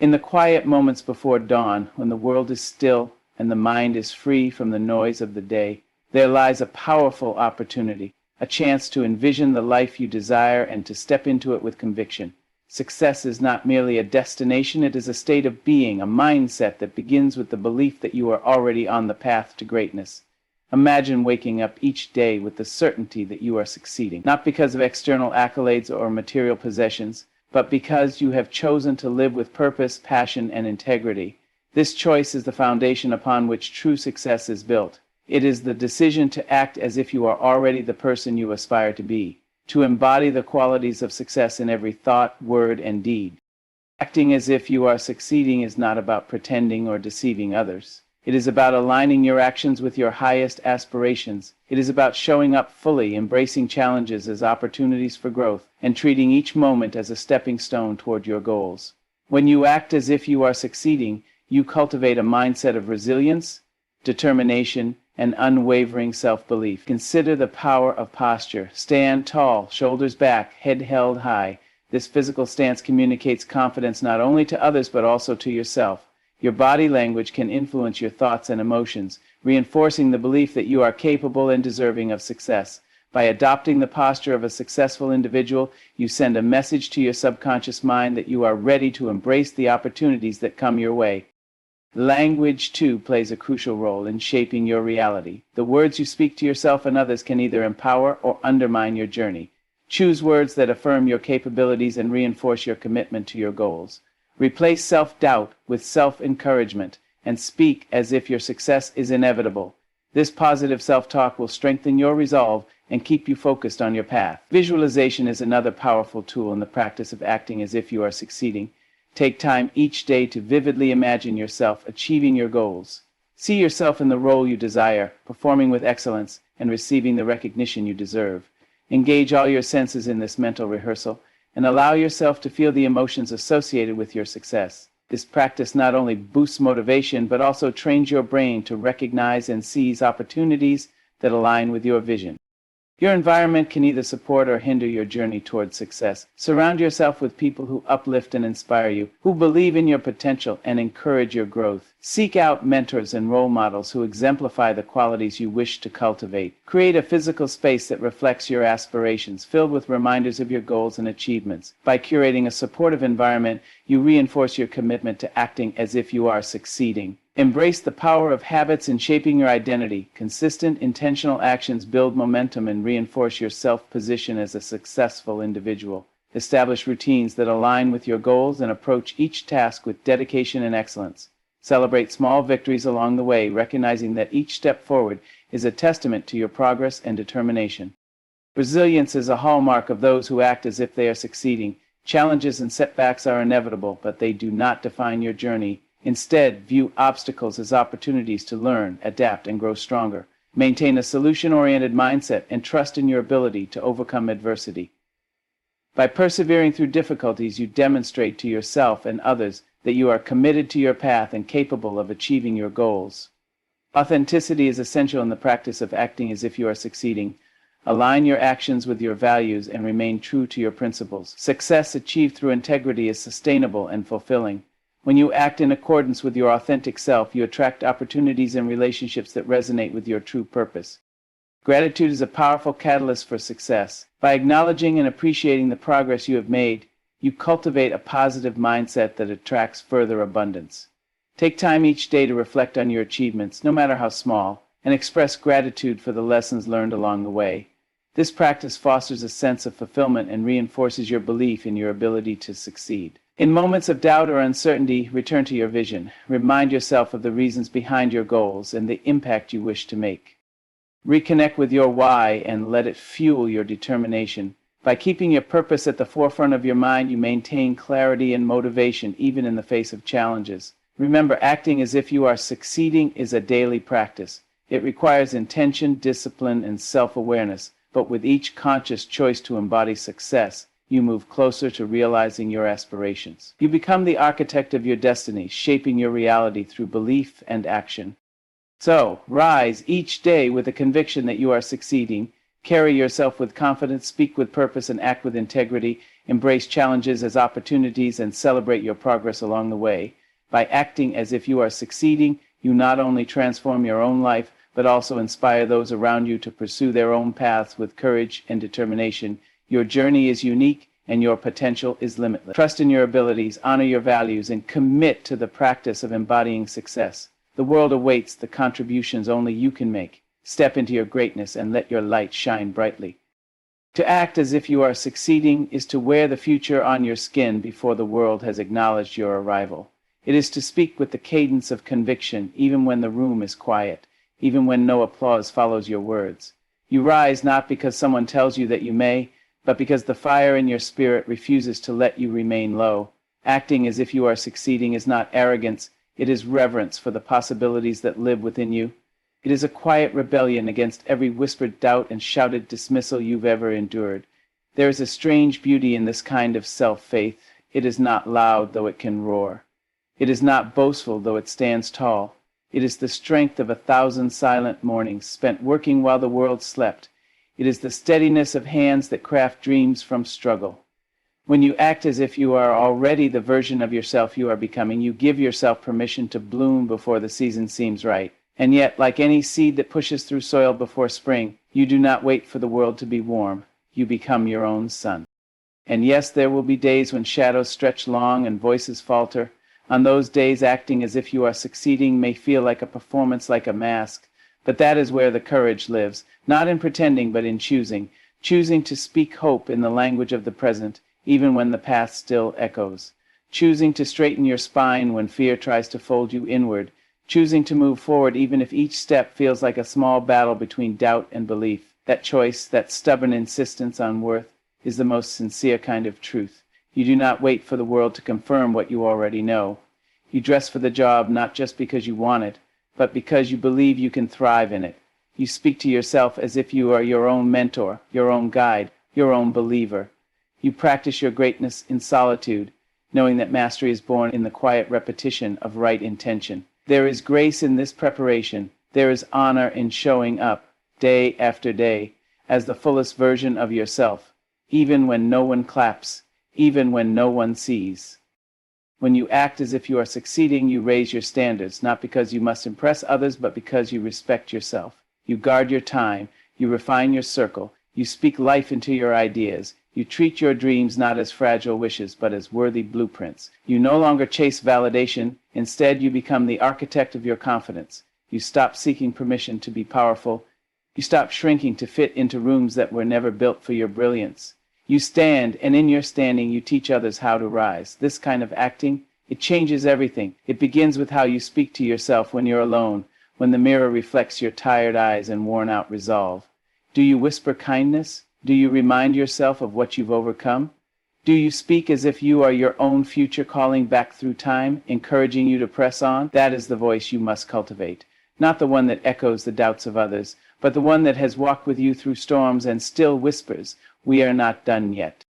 In the quiet moments before dawn, when the world is still and the mind is free from the noise of the day, there lies a powerful opportunity, a chance to envision the life you desire and to step into it with conviction. Success is not merely a destination, it is a state of being, a mindset that begins with the belief that you are already on the path to greatness. Imagine waking up each day with the certainty that you are succeeding, not because of external accolades or material possessions, but because you have chosen to live with purpose, passion, and integrity. This choice is the foundation upon which true success is built. It is the decision to act as if you are already the person you aspire to be, to embody the qualities of success in every thought, word, and deed. Acting as if you are succeeding is not about pretending or deceiving others. It is about aligning your actions with your highest aspirations. It is about showing up fully, embracing challenges as opportunities for growth, and treating each moment as a stepping stone toward your goals. When you act as if you are succeeding, you cultivate a mindset of resilience, determination, and unwavering self-belief. Consider the power of posture. Stand tall, shoulders back, head held high. This physical stance communicates confidence not only to others but also to yourself. Your body language can influence your thoughts and emotions, reinforcing the belief that you are capable and deserving of success. By adopting the posture of a successful individual, you send a message to your subconscious mind that you are ready to embrace the opportunities that come your way. Language, too, plays a crucial role in shaping your reality. The words you speak to yourself and others can either empower or undermine your journey. Choose words that affirm your capabilities and reinforce your commitment to your goals. Replace self-doubt with self-encouragement and speak as if your success is inevitable. This positive self-talk will strengthen your resolve and keep you focused on your path. Visualization is another powerful tool in the practice of acting as if you are succeeding. Take time each day to vividly imagine yourself achieving your goals. See yourself in the role you desire, performing with excellence, and receiving the recognition you deserve. Engage all your senses in this mental rehearsal, and allow yourself to feel the emotions associated with your success. This practice not only boosts motivation, but also trains your brain to recognize and seize opportunities that align with your vision. Your environment can either support or hinder your journey towards success. Surround yourself with people who uplift and inspire you, who believe in your potential and encourage your growth. Seek out mentors and role models who exemplify the qualities you wish to cultivate. Create a physical space that reflects your aspirations, filled with reminders of your goals and achievements. By curating a supportive environment, you reinforce your commitment to acting as if you are succeeding. Embrace the power of habits in shaping your identity. Consistent, intentional actions build momentum and reinforce your self-position as a successful individual. Establish routines that align with your goals and approach each task with dedication and excellence. Celebrate small victories along the way, recognizing that each step forward is a testament to your progress and determination. Resilience is a hallmark of those who act as if they are succeeding. Challenges and setbacks are inevitable, but they do not define your journey. Instead, view obstacles as opportunities to learn, adapt, and grow stronger. Maintain a solution-oriented mindset and trust in your ability to overcome adversity. By persevering through difficulties, you demonstrate to yourself and others that you are committed to your path and capable of achieving your goals. Authenticity is essential in the practice of acting as if you are succeeding. Align your actions with your values and remain true to your principles. Success achieved through integrity is sustainable and fulfilling. When you act in accordance with your authentic self, you attract opportunities and relationships that resonate with your true purpose. Gratitude is a powerful catalyst for success. By acknowledging and appreciating the progress you have made, you cultivate a positive mindset that attracts further abundance. Take time each day to reflect on your achievements, no matter how small, and express gratitude for the lessons learned along the way. This practice fosters a sense of fulfillment and reinforces your belief in your ability to succeed. In moments of doubt or uncertainty, return to your vision. Remind yourself of the reasons behind your goals and the impact you wish to make. Reconnect with your why and let it fuel your determination. By keeping your purpose at the forefront of your mind, you maintain clarity and motivation even in the face of challenges. Remember, acting as if you are succeeding is a daily practice. It requires intention, discipline, and self-awareness, but with each conscious choice to embody success, you move closer to realizing your aspirations. You become the architect of your destiny, shaping your reality through belief and action. So, rise each day with a conviction that you are succeeding. Carry yourself with confidence, speak with purpose, and act with integrity. Embrace challenges as opportunities and celebrate your progress along the way. By acting as if you are succeeding, you not only transform your own life, but also inspire those around you to pursue their own paths with courage and determination. Your journey is unique, and your potential is limitless. Trust in your abilities, honor your values, and commit to the practice of embodying success. The world awaits the contributions only you can make. Step into your greatness and let your light shine brightly. To act as if you are succeeding is to wear the future on your skin before the world has acknowledged your arrival. It is to speak with the cadence of conviction, even when the room is quiet, even when no applause follows your words. You rise not because someone tells you that you may, but because the fire in your spirit refuses to let you remain low. Acting as if you are succeeding is not arrogance, it is reverence for the possibilities that live within you. It is a quiet rebellion against every whispered doubt and shouted dismissal you've ever endured. There is a strange beauty in this kind of self-faith. It is not loud, though it can roar. It is not boastful, though it stands tall. It is the strength of 1,000 silent mornings spent working while the world slept. It is the steadiness of hands that craft dreams from struggle. When you act as if you are already the version of yourself you are becoming, you give yourself permission to bloom before the season seems right. And yet, like any seed that pushes through soil before spring, you do not wait for the world to be warm. You become your own sun. And yes, there will be days when shadows stretch long and voices falter. On those days, acting as if you are succeeding may feel like a performance, like a mask. But that is where the courage lives, not in pretending, but in choosing. Choosing to speak hope in the language of the present, even when the past still echoes. Choosing to straighten your spine when fear tries to fold you inward. Choosing to move forward even if each step feels like a small battle between doubt and belief. That choice, that stubborn insistence on worth, is the most sincere kind of truth. You do not wait for the world to confirm what you already know. You dress for the job not just because you want it, but because you believe you can thrive in it. You speak to yourself as if you are your own mentor, your own guide, your own believer. You practice your greatness in solitude, knowing that mastery is born in the quiet repetition of right intention. There is grace in this preparation. There is honor in showing up, day after day, as the fullest version of yourself, even when no one claps, even when no one sees. When you act as if you are succeeding, you raise your standards, not because you must impress others, but because you respect yourself. You guard your time, you refine your circle, you speak life into your ideas. You treat your dreams not as fragile wishes, but as worthy blueprints. You no longer chase validation. Instead, you become the architect of your confidence. You stop seeking permission to be powerful. You stop shrinking to fit into rooms that were never built for your brilliance. You stand, and in your standing, you teach others how to rise. This kind of acting, it changes everything. It begins with how you speak to yourself when you're alone, when the mirror reflects your tired eyes and worn-out resolve. Do you whisper kindness? Do you remind yourself of what you've overcome? Do you speak as if you are your own future calling back through time, encouraging you to press on? That is the voice you must cultivate. Not the one that echoes the doubts of others, but the one that has walked with you through storms and still whispers, "We are not done yet."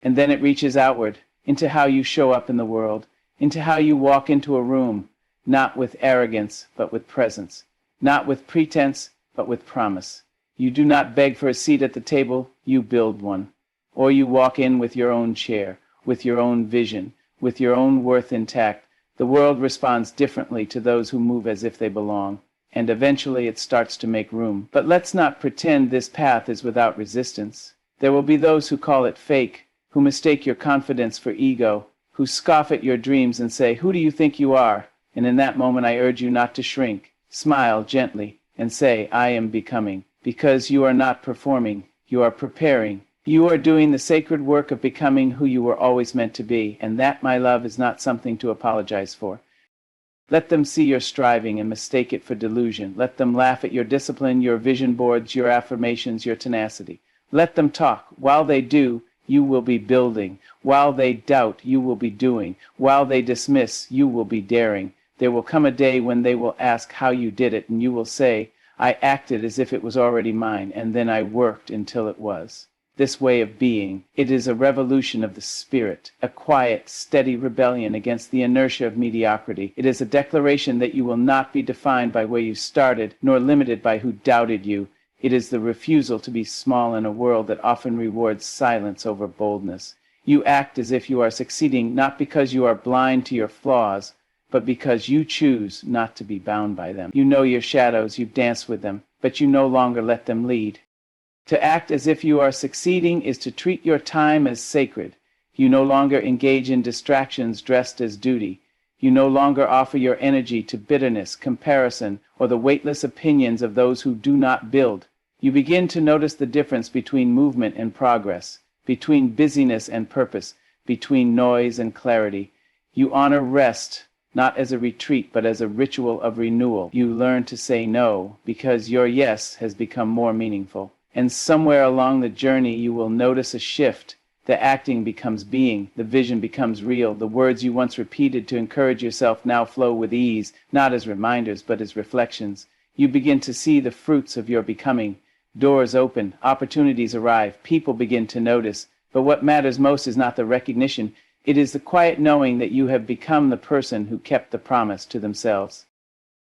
And then it reaches outward, into how you show up in the world, into how you walk into a room, not with arrogance, but with presence, not with pretense, but with promise. You do not beg for a seat at the table, you build one. Or you walk in with your own chair, with your own vision, with your own worth intact. The world responds differently to those who move as if they belong, and eventually it starts to make room. But let's not pretend this path is without resistance. There will be those who call it fake, who mistake your confidence for ego, who scoff at your dreams and say, "Who do you think you are?" And in that moment I urge you not to shrink. Smile gently and say, "I am becoming." Because you are not performing, you are preparing. You are doing the sacred work of becoming who you were always meant to be, and that, my love, is not something to apologize for. Let them see your striving and mistake it for delusion. Let them laugh at your discipline, your vision boards, your affirmations, your tenacity. Let them talk. While they do, you will be building. While they doubt, you will be doing. While they dismiss, you will be daring. There will come a day when they will ask how you did it, and you will say, "I acted as if it was already mine, and then I worked until it was." This way of being, it is a revolution of the spirit, a quiet, steady rebellion against the inertia of mediocrity. It is a declaration that you will not be defined by where you started, nor limited by who doubted you. It is the refusal to be small in a world that often rewards silence over boldness. You act as if you are succeeding not because you are blind to your flaws, but because you choose not to be bound by them. You know your shadows, you've danced with them, but you no longer let them lead. To act as if you are succeeding is to treat your time as sacred. You no longer engage in distractions dressed as duty. You no longer offer your energy to bitterness, comparison, or the weightless opinions of those who do not build. You begin to notice the difference between movement and progress, between busyness and purpose, between noise and clarity. You honor rest, not as a retreat, but as a ritual of renewal. You learn to say no, because your yes has become more meaningful. And somewhere along the journey you will notice a shift. The acting becomes being, the vision becomes real, the words you once repeated to encourage yourself now flow with ease, not as reminders but as reflections. You begin to see the fruits of your becoming. Doors open, opportunities arrive, people begin to notice. But what matters most is not the recognition, it is the quiet knowing that you have become the person who kept the promise to themselves.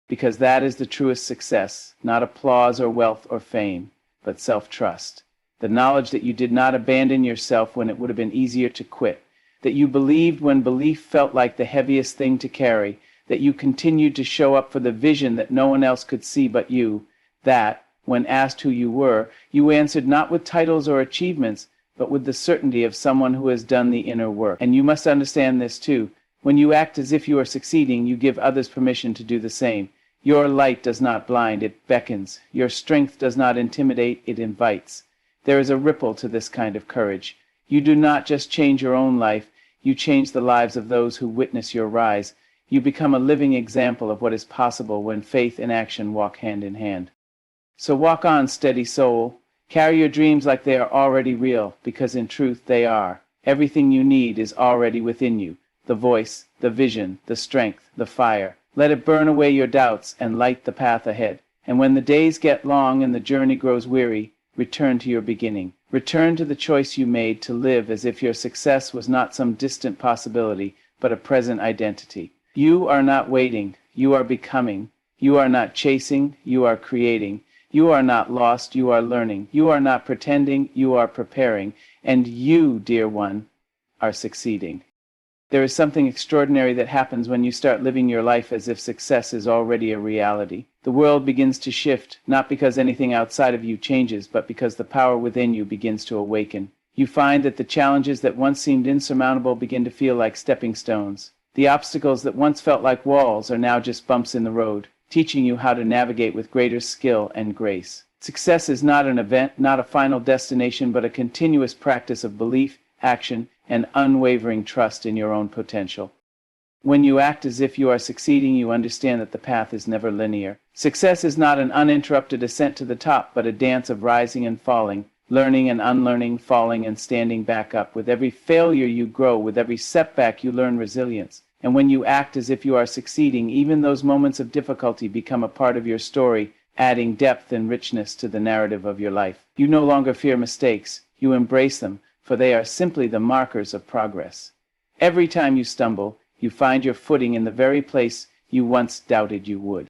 Because that is the truest success, not applause or wealth or fame, but self-trust. The knowledge that you did not abandon yourself when it would have been easier to quit, that you believed when belief felt like the heaviest thing to carry, that you continued to show up for the vision that no one else could see but you, that, when asked who you were, you answered not with titles or achievements, but with the certainty of someone who has done the inner work. And you must understand this too. When you act as if you are succeeding, you give others permission to do the same. Your light does not blind, it beckons. Your strength does not intimidate, it invites. There is a ripple to this kind of courage. You do not just change your own life, you change the lives of those who witness your rise. You become a living example of what is possible when faith and action walk hand in hand. So walk on, steady soul. Carry your dreams like they are already real, because in truth they are. Everything you need is already within you. The voice, the vision, the strength, the fire. Let it burn away your doubts and light the path ahead. And when the days get long and the journey grows weary, return to your beginning. Return to the choice you made to live as if your success was not some distant possibility, but a present identity. You are not waiting, you are becoming. You are not chasing, you are creating. You are not lost, you are learning. You are not pretending, you are preparing. And you, dear one, are succeeding. There is something extraordinary that happens when you start living your life as if success is already a reality. The world begins to shift, not because anything outside of you changes, but because the power within you begins to awaken. You find that the challenges that once seemed insurmountable begin to feel like stepping stones. The obstacles that once felt like walls are now just bumps in the road, teaching you how to navigate with greater skill and grace. Success is not an event, not a final destination, but a continuous practice of belief, action, and unwavering trust in your own potential. When you act as if you are succeeding, you understand that the path is never linear. Success is not an uninterrupted ascent to the top, but a dance of rising and falling, learning and unlearning, falling and standing back up. With every failure you grow, with every setback you learn resilience. And when you act as if you are succeeding, even those moments of difficulty become a part of your story, adding depth and richness to the narrative of your life. You no longer fear mistakes, you embrace them, for they are simply the markers of progress. Every time you stumble, you find your footing in the very place you once doubted you would.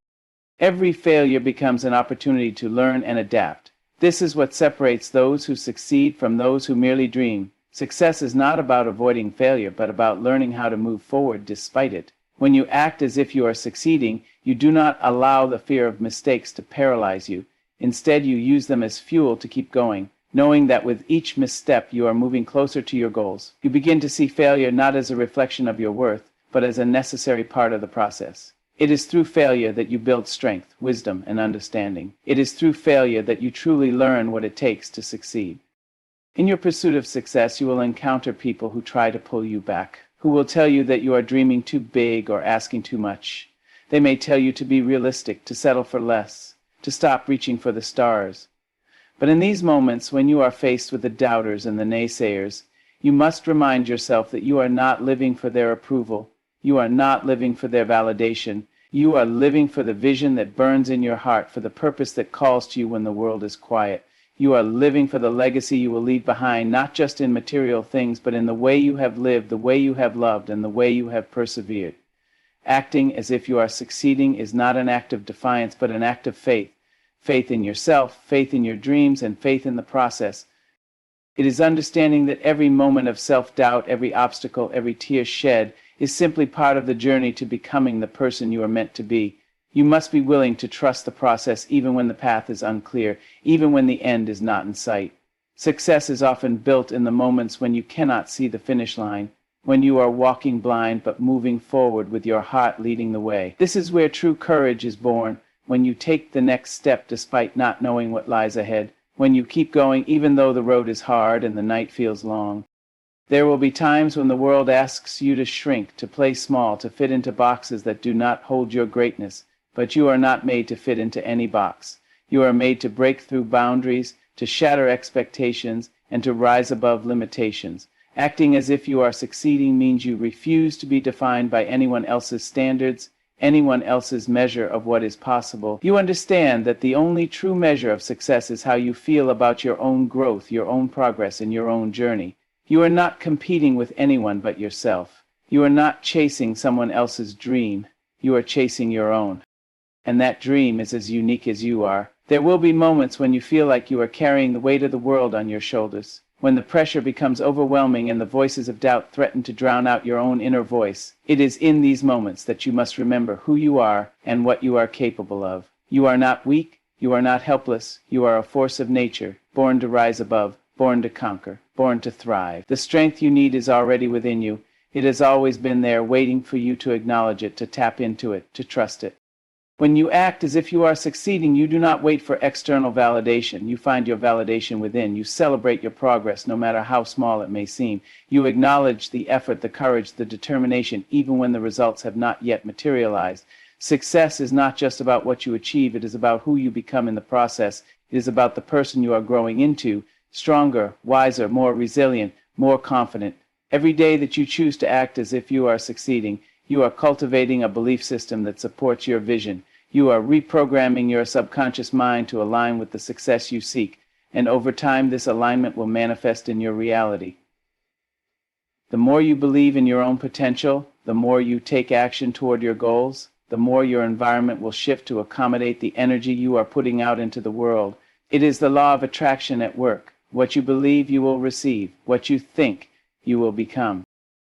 Every failure becomes an opportunity to learn and adapt. This is what separates those who succeed from those who merely dream. Success is not about avoiding failure, but about learning how to move forward despite it. When you act as if you are succeeding, you do not allow the fear of mistakes to paralyze you. Instead, you use them as fuel to keep going, knowing that with each misstep you are moving closer to your goals. You begin to see failure not as a reflection of your worth, but as a necessary part of the process. It is through failure that you build strength, wisdom, and understanding. It is through failure that you truly learn what it takes to succeed. In your pursuit of success, you will encounter people who try to pull you back, who will tell you that you are dreaming too big or asking too much. They may tell you to be realistic, to settle for less, to stop reaching for the stars. But in these moments, when you are faced with the doubters and the naysayers, you must remind yourself that you are not living for their approval. You are not living for their validation. You are living for the vision that burns in your heart, for the purpose that calls to you when the world is quiet. You are living for the legacy you will leave behind, not just in material things, but in the way you have lived, the way you have loved, and the way you have persevered. Acting as if you are succeeding is not an act of defiance, but an act of faith. Faith in yourself, faith in your dreams, and faith in the process. It is understanding that every moment of self-doubt, every obstacle, every tear shed is simply part of the journey to becoming the person you are meant to be. You must be willing to trust the process even when the path is unclear, even when the end is not in sight. Success is often built in the moments when you cannot see the finish line, when you are walking blind but moving forward with your heart leading the way. This is where true courage is born, when you take the next step despite not knowing what lies ahead, when you keep going even though the road is hard and the night feels long. There will be times when the world asks you to shrink, to play small, to fit into boxes that do not hold your greatness, but you are not made to fit into any box. You are made to break through boundaries, to shatter expectations, and to rise above limitations. Acting as if you are succeeding means you refuse to be defined by anyone else's standards, anyone else's measure of what is possible. You understand that the only true measure of success is how you feel about your own growth, your own progress, and your own journey. You are not competing with anyone but yourself. You are not chasing someone else's dream. You are chasing your own. And that dream is as unique as you are. There will be moments when you feel like you are carrying the weight of the world on your shoulders, when the pressure becomes overwhelming and the voices of doubt threaten to drown out your own inner voice. It is in these moments that you must remember who you are and what you are capable of. You are not weak. You are not helpless. You are a force of nature, born to rise above, born to conquer, born to thrive. The strength you need is already within you. It has always been there, waiting for you to acknowledge it, to tap into it, to trust it. When you act as if you are succeeding, you do not wait for external validation. You find your validation within. You celebrate your progress, no matter how small it may seem. You acknowledge the effort, the courage, the determination, even when the results have not yet materialized. Success is not just about what you achieve. It is about who you become in the process. It is about the person you are growing into, stronger, wiser, more resilient, more confident. Every day that you choose to act as if you are succeeding, you are cultivating a belief system that supports your vision. You are reprogramming your subconscious mind to align with the success you seek, and over time this alignment will manifest in your reality. The more you believe in your own potential, the more you take action toward your goals, the more your environment will shift to accommodate the energy you are putting out into the world. It is the law of attraction at work. What you believe, you will receive. What you think, you will become.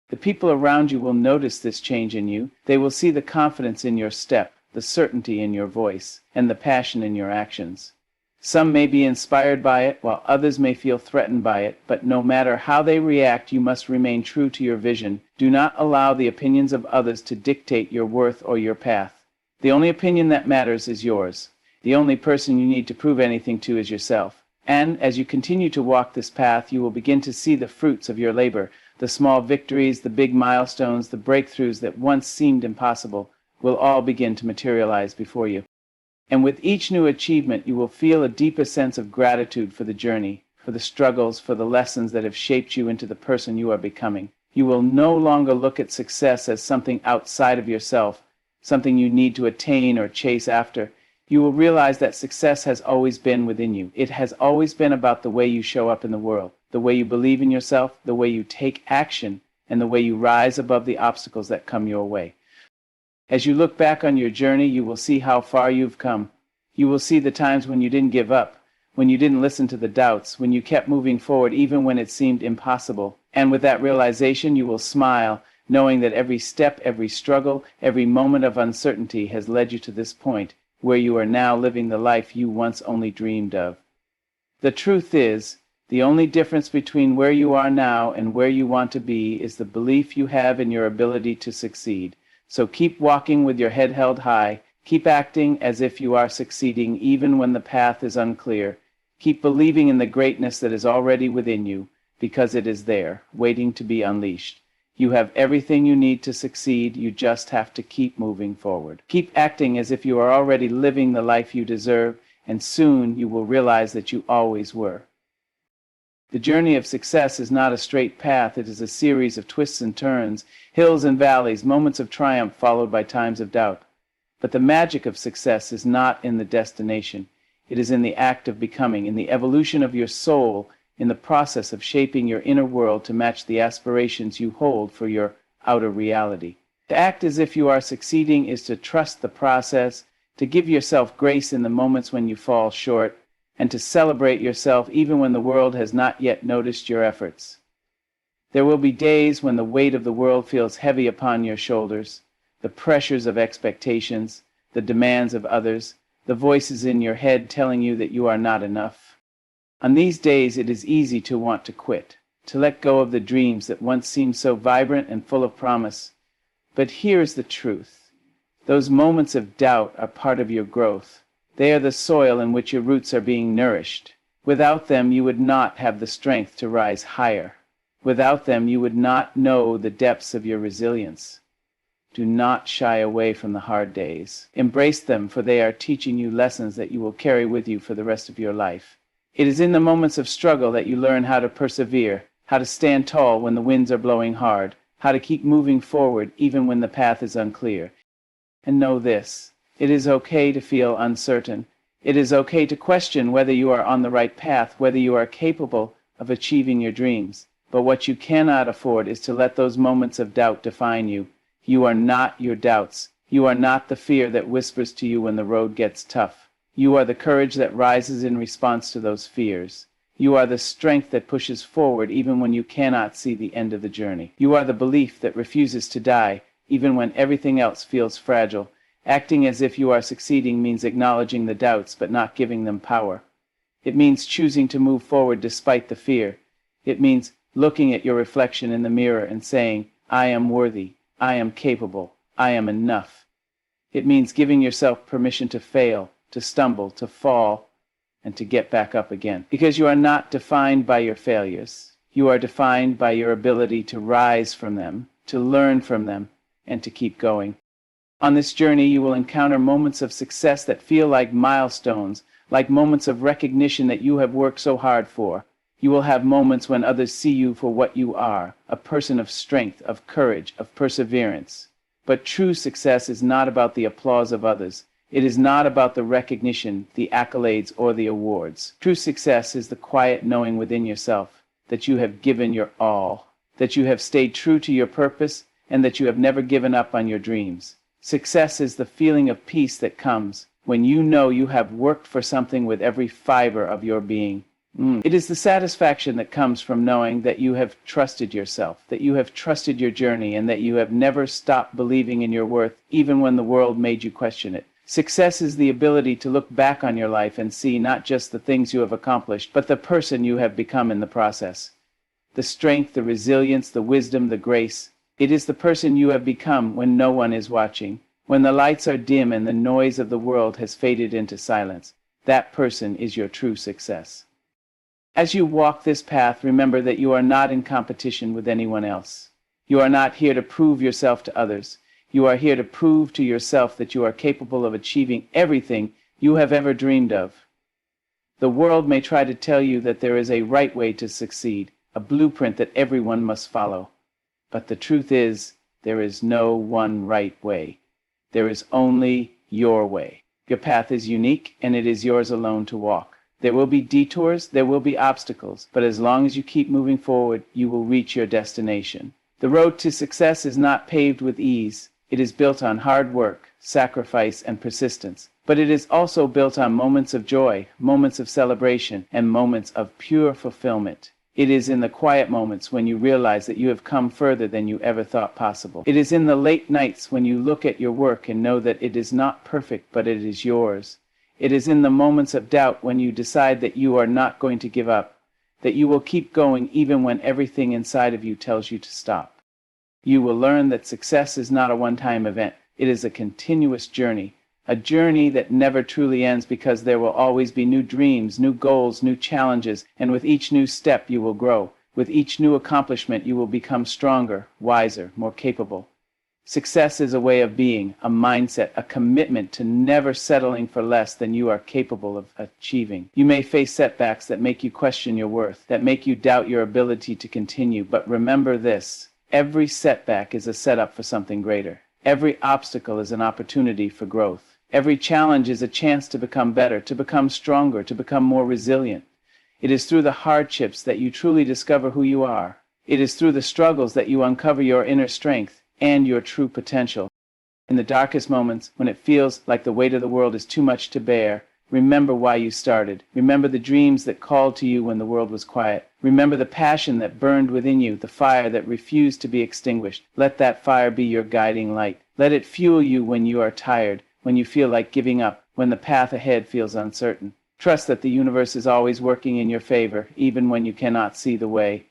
The people around you will notice this change in you. They will see the confidence in your step, the certainty in your voice, and the passion in your actions. Some may be inspired by it, while others may feel threatened by it, but no matter how they react, you must remain true to your vision. Do not allow the opinions of others to dictate your worth or your path. The only opinion that matters is yours. The only person you need to prove anything to is yourself. And as you continue to walk this path, you will begin to see the fruits of your labor. The small victories, the big milestones, the breakthroughs that once seemed impossible will all begin to materialize before you. And with each new achievement, you will feel a deeper sense of gratitude for the journey, for the struggles, for the lessons that have shaped you into the person you are becoming. You will no longer look at success as something outside of yourself, something you need to attain or chase after. You will realize that success has always been within you. It has always been about the way you show up in the world, the way you believe in yourself, the way you take action, and the way you rise above the obstacles that come your way. As you look back on your journey, you will see how far you've come. You will see the times when you didn't give up, when you didn't listen to the doubts, when you kept moving forward even when it seemed impossible. And with that realization, you will smile, knowing that every step, every struggle, every moment of uncertainty has led you to this point, where you are now living the life you once only dreamed of. The truth is, the only difference between where you are now and where you want to be is the belief you have in your ability to succeed. So keep walking with your head held high. Keep acting as if you are succeeding even when the path is unclear. Keep believing in the greatness that is already within you, because it is there, waiting to be unleashed. You have everything you need to succeed. You just have to keep moving forward. Keep acting as if you are already living the life you deserve, and soon you will realize that you always were. The journey of success is not a straight path. It is a series of twists and turns, hills and valleys, moments of triumph followed by times of doubt. But the magic of success is not in the destination. It is in the act of becoming, in the evolution of your soul, in the process of shaping your inner world to match the aspirations you hold for your outer reality. To act as if you are succeeding is to trust the process, to give yourself grace in the moments when you fall short, and to celebrate yourself even when the world has not yet noticed your efforts. There will be days when the weight of the world feels heavy upon your shoulders, the pressures of expectations, the demands of others, the voices in your head telling you that you are not enough. On these days, it is easy to want to quit, to let go of the dreams that once seemed so vibrant and full of promise. But here is the truth. Those moments of doubt are part of your growth. They are the soil in which your roots are being nourished. Without them, you would not have the strength to rise higher. Without them, you would not know the depths of your resilience. Do not shy away from the hard days. Embrace them, for they are teaching you lessons that you will carry with you for the rest of your life. It is in the moments of struggle that you learn how to persevere, how to stand tall when the winds are blowing hard, how to keep moving forward even when the path is unclear. And know this, it is okay to feel uncertain. It is okay to question whether you are on the right path, whether you are capable of achieving your dreams. But what you cannot afford is to let those moments of doubt define you. You are not your doubts. You are not the fear that whispers to you when the road gets tough. You are the courage that rises in response to those fears. You are the strength that pushes forward even when you cannot see the end of the journey. You are the belief that refuses to die even when everything else feels fragile. Acting as if you are succeeding means acknowledging the doubts but not giving them power. It means choosing to move forward despite the fear. It means looking at your reflection in the mirror and saying, I am worthy, I am capable, I am enough. It means giving yourself permission to fail, to stumble, to fall, and to get back up again. Because you are not defined by your failures. You are defined by your ability to rise from them, to learn from them, and to keep going. On this journey, you will encounter moments of success that feel like milestones, like moments of recognition that you have worked so hard for. You will have moments when others see you for what you are, a person of strength, of courage, of perseverance. But true success is not about the applause of others. It is not about the recognition, the accolades, or the awards. True success is the quiet knowing within yourself that you have given your all, that you have stayed true to your purpose, and that you have never given up on your dreams. Success is the feeling of peace that comes when you know you have worked for something with every fiber of your being. It is the satisfaction that comes from knowing that you have trusted yourself, that you have trusted your journey, and that you have never stopped believing in your worth, even when the world made you question it. Success is the ability to look back on your life and see not just the things you have accomplished, but the person you have become in the process. The strength, the resilience, the wisdom, the grace. It is the person you have become when no one is watching, when the lights are dim and the noise of the world has faded into silence. That person is your true success. As you walk this path, remember that you are not in competition with anyone else. You are not here to prove yourself to others. You are here to prove to yourself that you are capable of achieving everything you have ever dreamed of. The world may try to tell you that there is a right way to succeed, a blueprint that everyone must follow. But the truth is, there is no one right way. There is only your way. Your path is unique, and it is yours alone to walk. There will be detours, there will be obstacles, but as long as you keep moving forward, you will reach your destination. The road to success is not paved with ease. It is built on hard work, sacrifice, and persistence. But it is also built on moments of joy, moments of celebration, and moments of pure fulfillment. It is in the quiet moments when you realize that you have come further than you ever thought possible. It is in the late nights when you look at your work and know that it is not perfect, but it is yours. It is in the moments of doubt when you decide that you are not going to give up, that you will keep going even when everything inside of you tells you to stop. You will learn that success is not a one-time event. It is a continuous journey, a journey that never truly ends because there will always be new dreams, new goals, new challenges, and with each new step you will grow. With each new accomplishment you will become stronger, wiser, more capable. Success is a way of being, a mindset, a commitment to never settling for less than you are capable of achieving. You may face setbacks that make you question your worth, that make you doubt your ability to continue, but remember this: every setback is a setup for something greater. Every obstacle is an opportunity for growth. Every challenge is a chance to become better, to become stronger, to become more resilient. It is through the hardships that you truly discover who you are. It is through the struggles that you uncover your inner strength and your true potential. In the darkest moments, when it feels like the weight of the world is too much to bear, Remember why you started. Remember the dreams that called to you when the world was quiet. Remember the passion that burned within you, the fire that refused to be extinguished. Let that fire be your guiding light. Let it fuel you when you are tired, when you feel like giving up, when the path ahead feels uncertain. Trust that the universe is always working in your favor, even when you cannot see the way.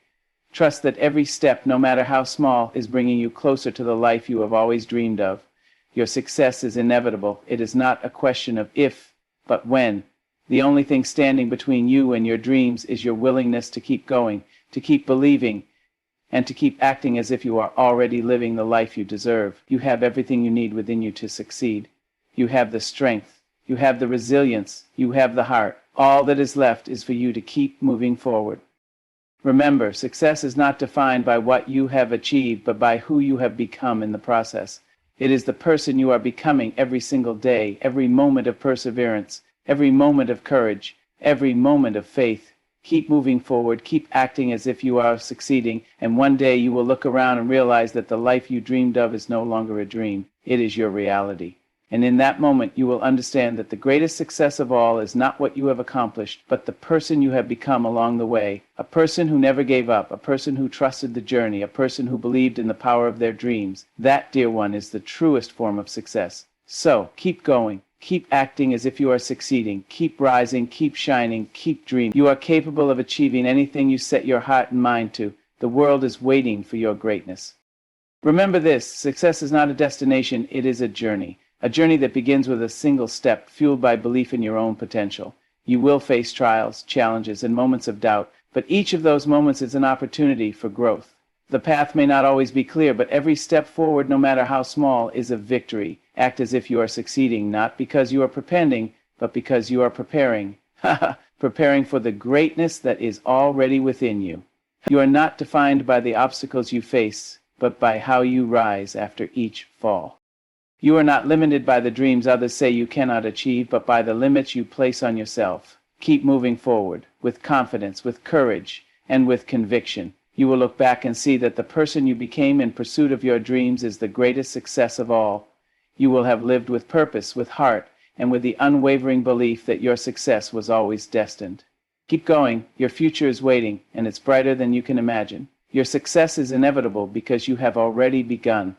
Trust that every step, no matter how small, is bringing you closer to the life you have always dreamed of. Your success is inevitable. It is not a question of if, but when. The only thing standing between you and your dreams is your willingness to keep going, to keep believing, and to keep acting as if you are already living the life you deserve. You have everything you need within you to succeed. You have the strength. You have the resilience. You have the heart. All that is left is for you to keep moving forward. Remember, success is not defined by what you have achieved, but by who you have become in the process. It is the person you are becoming every single day, every moment of perseverance, every moment of courage, every moment of faith. Keep moving forward, keep acting as if you are succeeding, and one day you will look around and realize that the life you dreamed of is no longer a dream. It is your reality. And in that moment, you will understand that the greatest success of all is not what you have accomplished, but the person you have become along the way. A person who never gave up, a person who trusted the journey, a person who believed in the power of their dreams. That, dear one, is the truest form of success. So, keep going. Keep acting as if you are succeeding. Keep rising, keep shining, keep dreaming. You are capable of achieving anything you set your heart and mind to. The world is waiting for your greatness. Remember this, success is not a destination, it is a journey. A journey that begins with a single step, fueled by belief in your own potential. You will face trials, challenges, and moments of doubt, but each of those moments is an opportunity for growth. The path may not always be clear, but every step forward, no matter how small, is a victory. Act as if you are succeeding, not because you are pretending, but because you are preparing. Preparing for the greatness that is already within you. You are not defined by the obstacles you face, but by how you rise after each fall. You are not limited by the dreams others say you cannot achieve, but by the limits you place on yourself. Keep moving forward, with confidence, with courage, and with conviction. You will look back and see that the person you became in pursuit of your dreams is the greatest success of all. You will have lived with purpose, with heart, and with the unwavering belief that your success was always destined. Keep going. Your future is waiting, and it's brighter than you can imagine. Your success is inevitable because you have already begun.